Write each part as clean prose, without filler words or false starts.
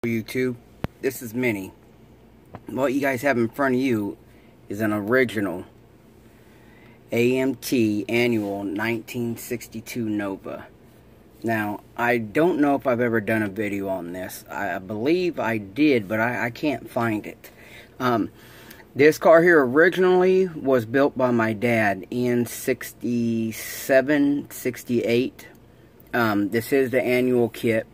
YouTube, this is Minnie. What you guys have in front of you is an original AMT annual 1962 Nova. Now, I don't know if I've ever done a video on this. I believe I did, but I can't find it. This car here originally was built by my dad in 67, 68. This is the annual kit.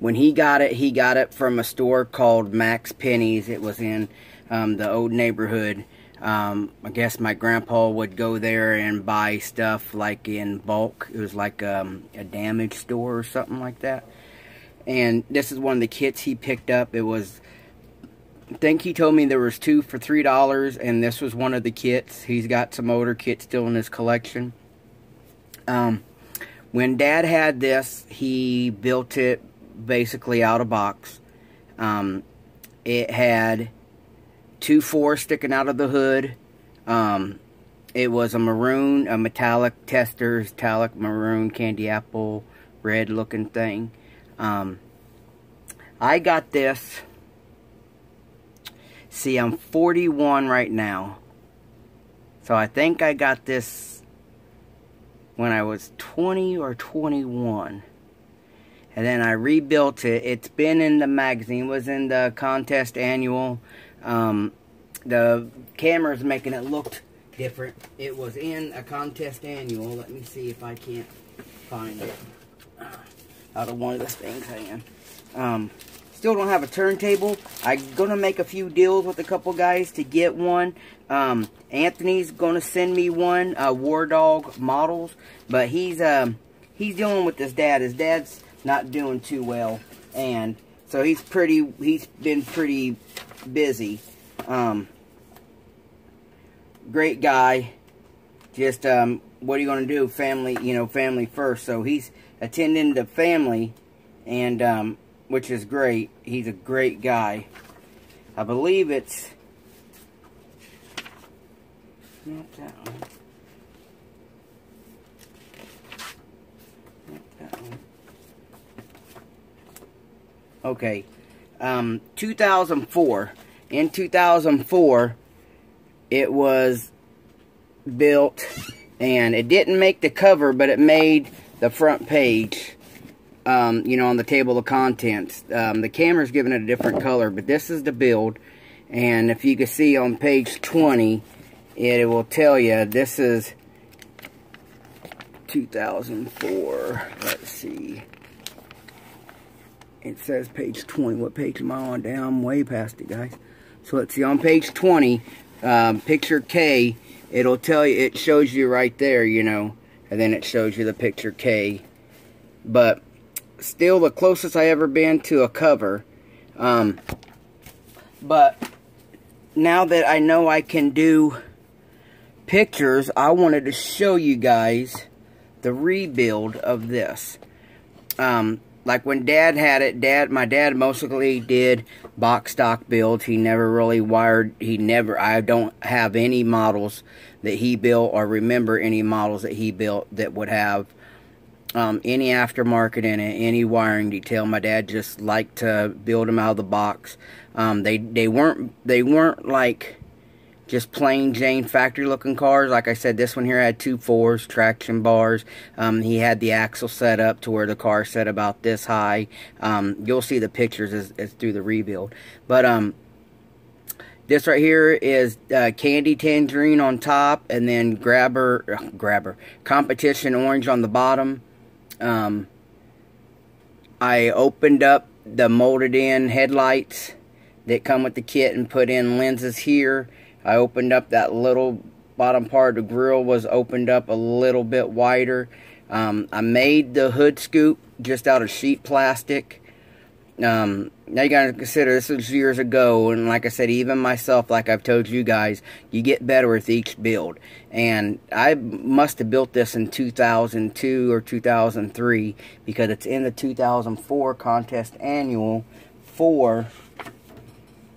When he got it from a store called Max Penny's. It was in the old neighborhood. I guess my grandpa would go there and buy stuff like in bulk. It was like a damage store or something like that. And this is one of the kits he picked up. It was, I think he told me there was 2 for $3, and this was one of the kits. He's got some older kits still in his collection. When Dad had this, he built it basically out of box. It had 2 4s sticking out of the hood. It was a maroon, a metallic maroon, candy apple, red looking thing. I got this. See, I'm 41 right now. So I think I got this when I was 20 or 21. And then I rebuilt it. It's been in the magazine. It was in the contest annual. The camera's making it look different. It was in a contest annual. Let me see if I can't find it. Out of one of the things I am. Still don't have a turntable. I'm going to make a few deals with a couple guys to get one. Anthony's going to send me one. War Dog Models. But he's dealing with his dad. His dad's not doing too well. And so he's been pretty busy. Great guy. Just, what are you going to do? Family, family first. So he's attending to family, and, which is great. He's a great guy. I believe it's not that one. Not that one. Okay. 2004. In 2004, it was built, and it didn't make the cover, but it made the front page. On the table of contents. The camera's giving it a different color, but this is the build. And if you can see on page 20, it will tell you this is 2004. Let's see. It says page 20. What page am I on? Damn, I'm way past it, guys. So let's see, on page 20, picture K, it'll tell you, it shows you right there, and then it shows you the picture K. But still the closest I ever been to a cover. But now that I know I can do pictures, I wanted to show you guys the rebuild of this. Like when Dad had it, my dad mostly did box stock builds. He never really wired, I don't have any models that he built or remember any models that he built that would have any aftermarket in it, any wiring detail. My dad just liked to build them out of the box. They weren't like just plain Jane factory looking cars. Like I said, this one here had 2 4s, traction bars. He had the axle set up to where the car set about this high. You'll see the pictures as through the rebuild. But this right here is candy tangerine on top, and then grabber competition orange on the bottom. I opened up the molded in headlights that come with the kit and put in lenses here. I opened up that little bottom part of the grill, was opened up a little bit wider. I made the hood scoop just out of sheet plastic. Now you gotta consider this was years ago, and like I said, even myself, like I've told you guys, you get better with each build. And I must have built this in 2002 or 2003 because it's in the 2004 contest annual for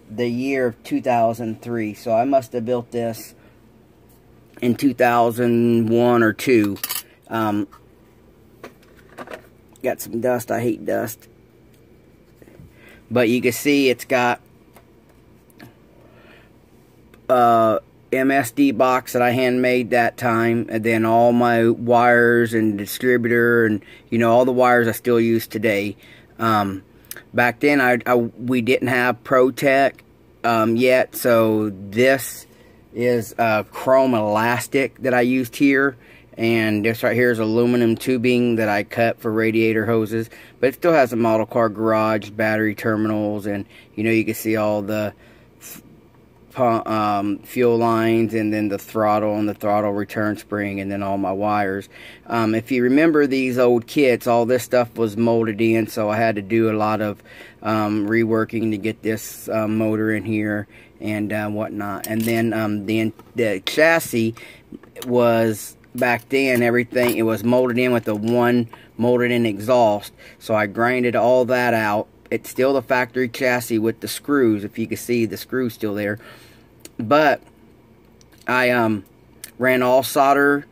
the year of 2003. So I must have built this in 2001 or 2. Got some dust. I hate dust. But you can see it's got MSD box that I handmade that time, and then all my wires and distributor, and you know, all the wires I still use today. Back then we didn't have ProTech yet, so this is chrome elastic that I used here, and this right here is aluminum tubing that I cut for radiator hoses, but it still has a model car garage, battery terminals, and you know, you can see all the fuel lines, and then the throttle and the throttle return spring, and then all my wires. If you remember these old kits, all this stuff was molded in, so I had to do a lot of reworking to get this motor in here and whatnot. And then the chassis was, back then, everything, it was molded in with the one molded in exhaust, so I grinded all that out. It's still the factory chassis with the screws, if you can see the screws still there. But I ran all solder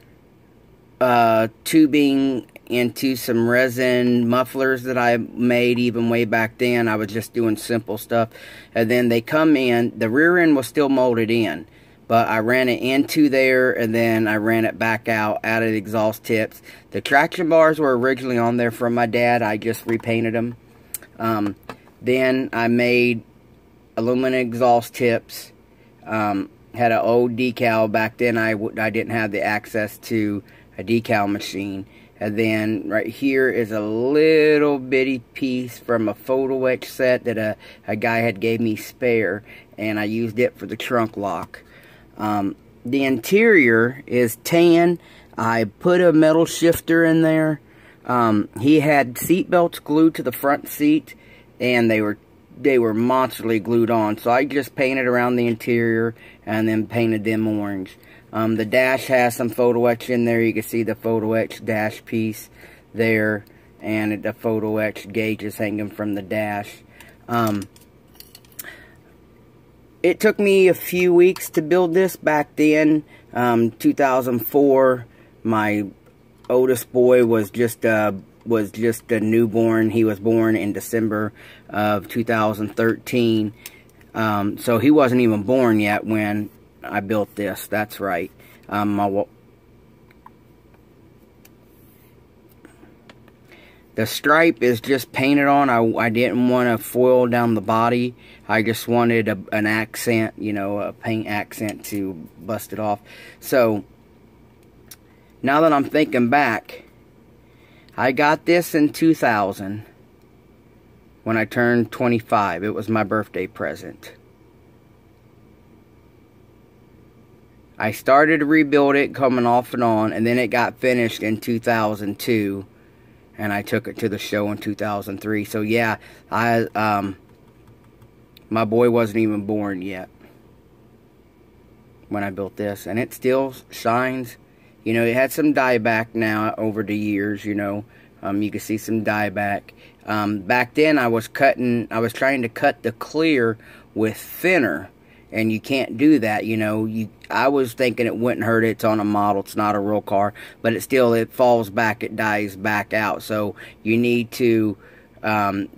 tubing into some resin mufflers that I made even way back then. I was just doing simple stuff. And then they come in, the rear end was still molded in, but I ran it into there, and then I ran it back out, added exhaust tips. The traction bars were originally on there from my dad. I just repainted them. Then I made aluminum exhaust tips. Had an old decal. Back then I didn't have the access to a decal machine. And then right here is a little bitty piece from a photo etch set that a guy had gave me spare, and I used it for the trunk lock. The interior is tan. I put a metal shifter in there. He had seat belts glued to the front seat, and they were monsterly glued on, so I just painted around the interior and then painted them orange. The dash has some photo etch in there. You can see the photo etch dash piece there, and the photo etch gauges hanging from the dash. It took me a few weeks to build this back then. 2004, my oldest boy was just a newborn. He was born in December of 2013. So he wasn't even born yet when I built this. That's right. The stripe is just painted on. I didn't want to foil down the body. I just wanted an accent, you know, a paint accent to bust it off. So now that I'm thinking back, I got this in 2000 when I turned 25. It was my birthday present. I started to rebuild it coming off and on, and then it got finished in 2002, and I took it to the show in 2003. So yeah, my boy wasn't even born yet when I built this, and it still shines. You know, it had some dieback now over the years, you know. You can see some dieback. Back then I was trying to cut the clear with thinner, and you can't do that, you know. I was thinking it wouldn't hurt. It's on a model, it's not a real car, but it falls back, it dies back out. So you need to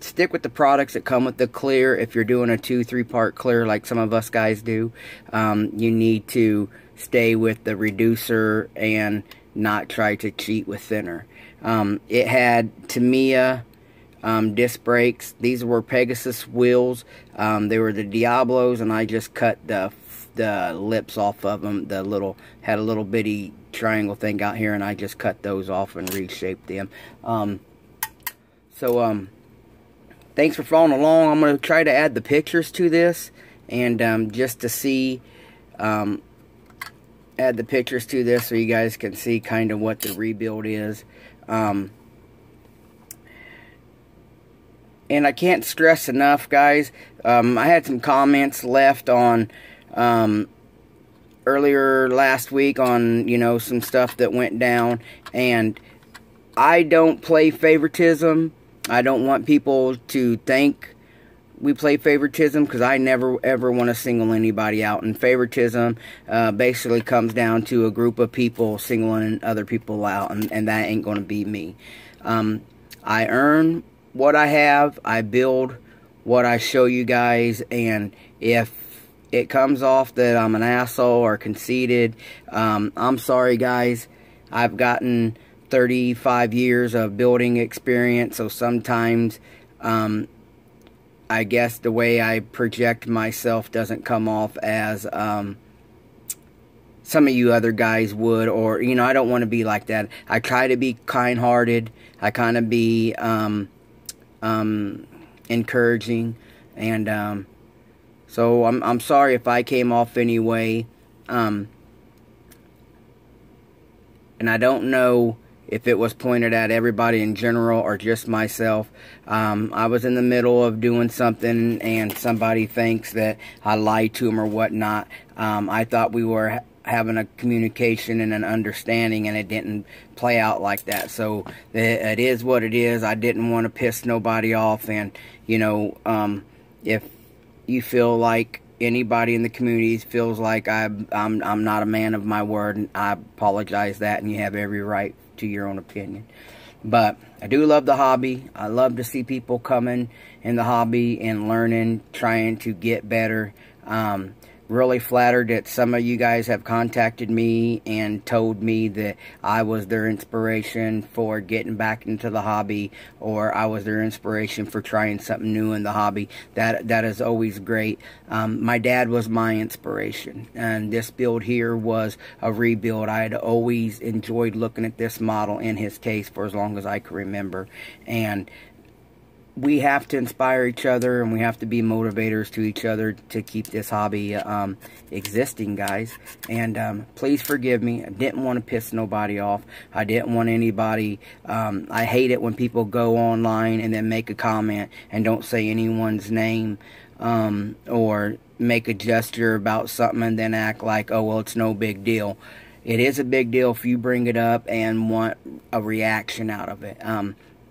stick with the products that come with the clear. If you're doing a 2-3 part clear like some of us guys do, you need to stay with the reducer and not try to cheat with thinner. It had Tamiya disc brakes. These were Pegasus wheels. They were the Diablos, and I just cut the lips off of them. Had a little bitty triangle thing out here, and I just cut those off and reshaped them. Thanks for following along. I'm going to try to add the pictures to this, and just to see, add the pictures to this so you guys can see kind of what the rebuild is. And I can't stress enough, guys, I had some comments left on earlier last week on, you know, some stuff that went down, and I don't play favoritism. I don't want people to think we play favoritism, because I never ever want to single anybody out. And favoritism basically comes down to a group of people singling other people out, and that ain't going to be me. I earn what I have. I build what I show you guys, and if it comes off that I'm an asshole or conceited, I'm sorry guys. I've gotten 35 years of building experience, so sometimes I guess the way I project myself doesn't come off as some of you other guys would, or, you know, I don't want to be like that. I try to be kind-hearted. I kind of be encouraging, and so I'm sorry if I came off anyway, and I don't know if it was pointed at everybody in general or just myself. I was in the middle of doing something and somebody thinks that I lied to them or whatnot. I thought we were having a communication and an understanding, and it didn't play out like that. So it is what it is. I didn't want to piss nobody off, and you know, if you feel like anybody in the community feels like I'm not a man of my word, and I apologize that, and you have every right to your own opinion. But I do love the hobby. I love to see people coming in the hobby and learning, trying to get better. Really flattered that some of you guys have contacted me and told me that I was their inspiration for getting back into the hobby, or I was their inspiration for trying something new in the hobby. That is always great. My dad was my inspiration, and this build here was a rebuild. I had always enjoyed looking at this model in his case for as long as I can remember, and we have to inspire each other, and we have to be motivators to each other to keep this hobby existing, guys. And please forgive me. I didn't want to piss nobody off. I didn't want anybody... I hate it when people go online and then make a comment and don't say anyone's name, or make a gesture about something and then act like, oh, well, it's no big deal. It is a big deal if you bring it up and want a reaction out of it.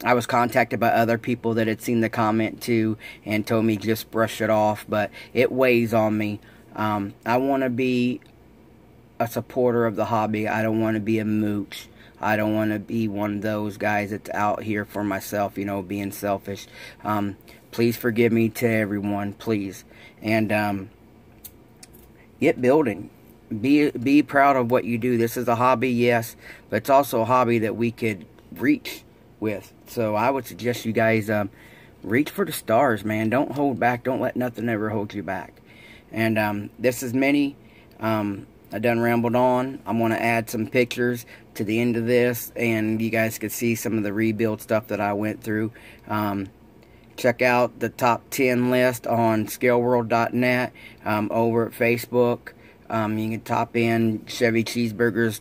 I was contacted by other people that had seen the comment too and told me just brush it off, but it weighs on me. I want to be a supporter of the hobby. I don't want to be a mooch. I don't want to be one of those guys that's out here for myself, you know, being selfish. Please forgive me to everyone, please. And get building. Be proud of what you do. This is a hobby, yes, but it's also a hobby that we could reach with. So I would suggest you guys reach for the stars, man. Don't hold back. Don't let nothing ever hold you back. And this is Minnie. I done rambled on. I'm going to add some pictures to the end of this, and you guys could see some of the rebuild stuff that I went through. Check out the top 10 list on scaleworld.net, over at Facebook. You can top in Chevy Cheeseburger's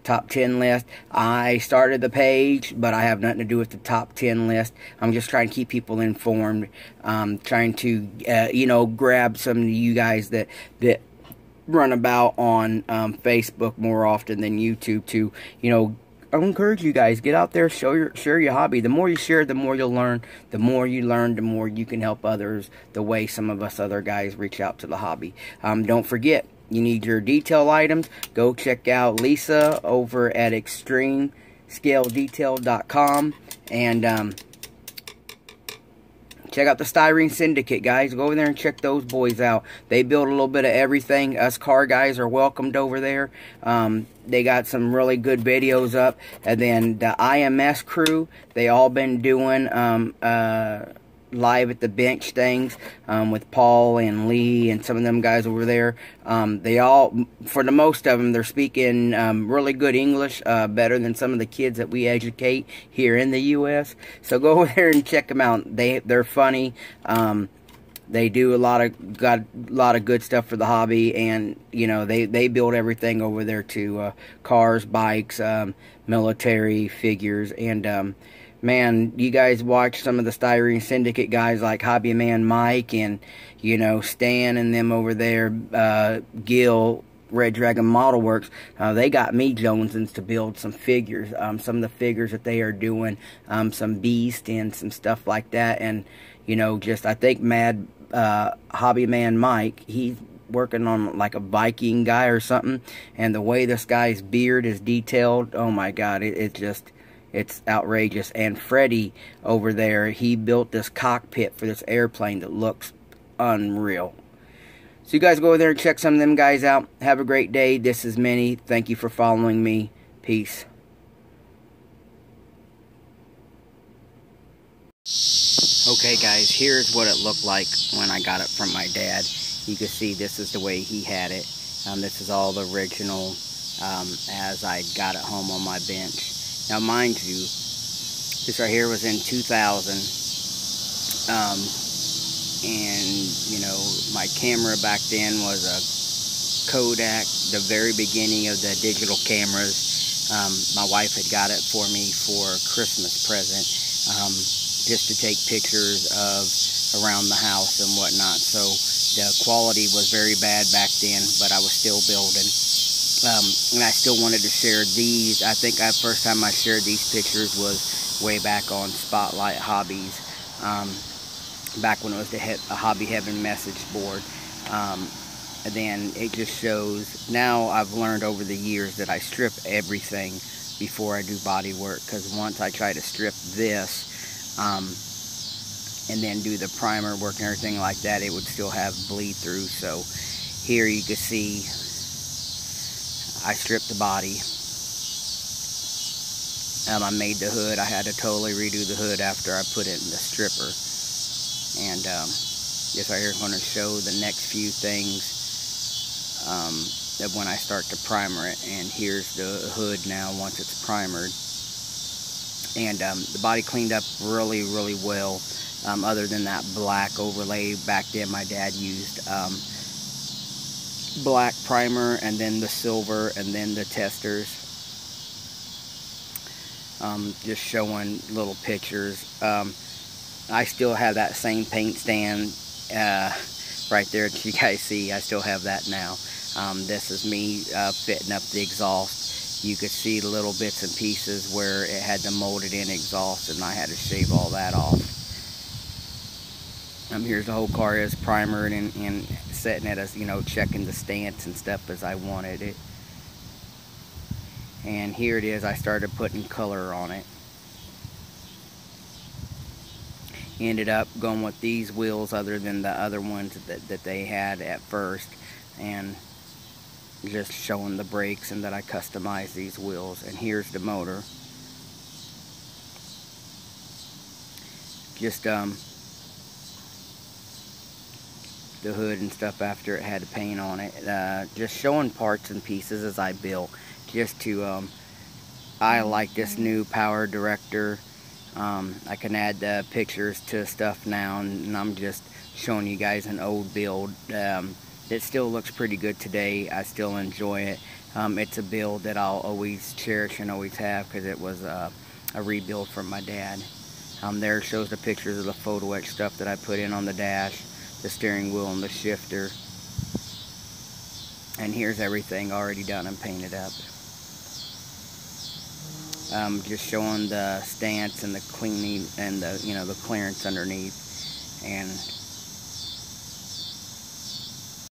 top 10 list. I started the page, but I have nothing to do with the top 10 list. I'm just trying to keep people informed. Trying to, you know, grab some of you guys that run about on Facebook more often than YouTube to, you know, I encourage you guys, get out there, share your hobby. The more you share, the more you'll learn. The more you learn, the more you can help others the way some of us other guys reach out to the hobby. Don't forget, you need your detail items. Go check out Lisa over at extremescaledetail.com, and check out the Styrene Syndicate, guys. Go over there and check those boys out. They build a little bit of everything. Us car guys are welcomed over there. They got some really good videos up. And then the IMS crew, they all been doing live at the bench things with Paul and Lee and some of them guys over there. They all, for the most of them, they're speaking really good English, better than some of the kids that we educate here in the U.S. So go over there and check them out. They're funny. They do got a lot of good stuff for the hobby, and you know they build everything over there too, cars, bikes, military figures, and man, you guys watch some of the Styrene Syndicate guys like Hobby Man Mike and, you know, Stan and them over there, Gil, Red Dragon Model Works. They got me jonesing to build some figures. Some of the figures that they are doing, some Beast and some stuff like that. And, you know, just, I think Mad Hobby Man Mike, he's working on like a Viking guy or something. And the way this guy's beard is detailed, oh my God, It's outrageous. And Freddie over there, he built this cockpit for this airplane that looks unreal. So you guys go over there and check some of them guys out. Have a great day. This is Minnie. Thank you for following me. Peace. Okay guys, here's what it looked like when I got it from my dad. You can see this is the way he had it. This is all the original as I got it home on my bench. Now mind you, this right here was in 2000. And you know, my camera back then was a Kodak, the very beginning of the digital cameras. My wife had got it for me for a Christmas present. Just to take pictures of around the house and whatnot. So the quality was very bad back then, but I was still building. And I still wanted to share these. I think the first time I shared these pictures was way back on Spotlight Hobbies, back when it was the Hobby Heaven message board. And then it just shows, now I've learned over the years that I strip everything before I do body work, because once I try to strip this, and then do the primer work and everything like that, it would still have bleed through. So here you can see I stripped the body. I made the hood. I had to totally redo the hood after I put it in the stripper. And this right here is going to show the next few things that when I start to primer it. And here's the hood now once it's primered. And the body cleaned up really, really well. Other than that black overlay, back then my dad used black primer, and then the silver, and then the testers. Just showing little pictures. I still have that same paint stand right there that you guys see. I still have that now. This is me fitting up the exhaust. You could see the little bits and pieces where it had the molded in exhaust, and I had to shave all that off. Here's the whole car is primered and setting it as, you know, checking the stance and stuff as I wanted it. And here it is, I started putting color on it. Ended up going with these wheels other than the other ones that they had at first, and just showing the brakes and that I customized these wheels. And here's the motor. Just the hood and stuff after it had the paint on it. Just showing parts and pieces as I built, just to I like this new power director. I can add pictures to stuff now, and I'm just showing you guys an old build. It still looks pretty good today. I still enjoy it. It's a build that I'll always cherish and always have, because it was a rebuild from my dad. There shows the pictures of the photo etch stuff that I put in on the dash, the steering wheel, and the shifter. And here's everything already done and painted up. Just showing the stance and the cleaning and the, you know, the clearance underneath. And